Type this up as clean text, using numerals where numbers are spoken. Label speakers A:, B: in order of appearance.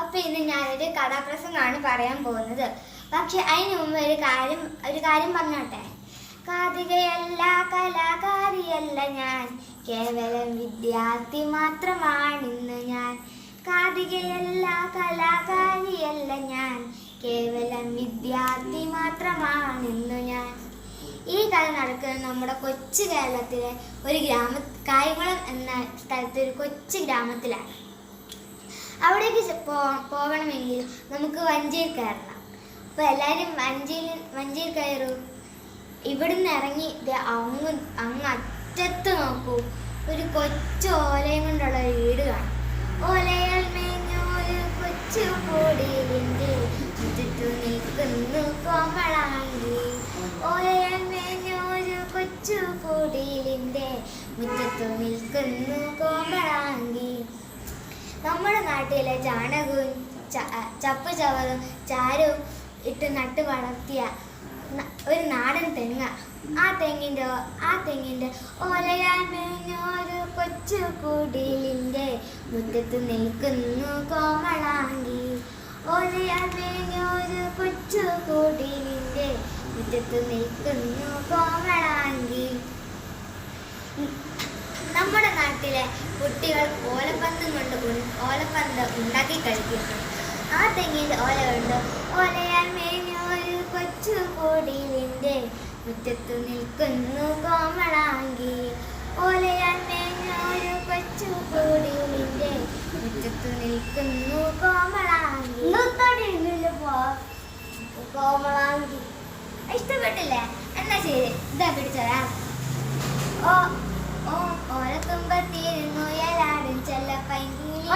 A: അപ്പോൾ ഇന്ന് ഞാനൊരു കഥാപ്രസംഗമാണ് പറയാൻ പോകുന്നത്. പക്ഷെ അതിന് മുമ്പ് ഒരു കാര്യം പറഞ്ഞോട്ടെ. കാതികയല്ല, കലാകാരിയല്ല ഞാൻ, കേവലം വിദ്യാർത്ഥി മാത്രമാണിന്ന് ഞാൻ. കാതികയല്ല, കലാകാരിയല്ല ഞാൻ, കേവലം വിദ്യാർത്ഥി മാത്രമാണിന്ന് ഞാൻ. ഈ കഥ നടക്കുന്നത് നമ്മുടെ കൊച്ചു കേരളത്തിലെ ഒരു കായംകുളം എന്ന സ്ഥലത്ത് ഒരു കൊച്ചു ഗ്രാമത്തിലാണ്. അവിടേക്ക് പോകണമെങ്കിൽ നമുക്ക് വഞ്ചിയിൽ കയറണം. അപ്പോൾ എല്ലാവരും വഞ്ചിയിൽ കയറൂ. ഇവിടുന്ന് ഇറങ്ങി അങ്ങ് അറ്റത്ത് നോക്കൂ, ഒരു കൊച്ചു ഓലയും കൊണ്ടുള്ള ഒരു വീട് കാണും. ഓലയാൽ മേഞ്ഞൊരു കൊച്ചു കൂടിലിൻ്റെ ചുറ്റു നിൽക്കുന്നു കോമളാങ്കി. ഓലയാൽ മേഞ്ഞൊരു കൊച്ചു കൂടിലിൻ്റെ മുറ്റത്തു നിൽക്കുന്നു കോമളാങ്കി. നമ്മുടെ നാട്ടിലെ ചാണകവും ചപ്പ് ചവറും ചാരവും ഇട്ട് നട്ട് വളർത്തിയ ഒരു നാടൻ തെങ്ങ. ആ തെങ്ങിൻ്റെ ഓലയാൽ മേഞ്ഞൊരു കൊച്ചു കുടിലിൻ്റെ മുറ്റത്ത് നിൽക്കുന്നു കോമളാങ്കി. ഓലയാൽ മേഞ്ഞൊരു കൊച്ചു കുടിലിൻ്റെ മുറ്റത്ത് നിൽക്കുന്നു കോമളാങ്കി. നമ്മുടെ നാട്ടിലെ കുട്ടികൾ ഓലപ്പന്ത് ഉണ്ടാക്കി കളിക്കുന്നു. ആ തെങ്ങിൻ്റെ ഓല കൊണ്ട് ഓലയാൽ മേഞ്ഞൊരു കൊച്ചു കുടിലിൻ്റെ മുറ്റത്തു നിൽക്കുന്നു കോമളാങ്കി. ഓലയാൽ മേഞ്ഞൊരു കൊച്ചു കുടിലിൻ്റെ മുറ്റത്തു നിൽക്കുന്നു കോമളാങ്കി. കോമളാങ്കി ഇഷ്ടപ്പെട്ടില്ലേ? എന്നാ ശരി, ഇതാ പിടിച്ചോരാ. ഓലത്തുമ്പത്തിരുന്നു എലാടും ചെല്ലപ്പൈങ്കിളി.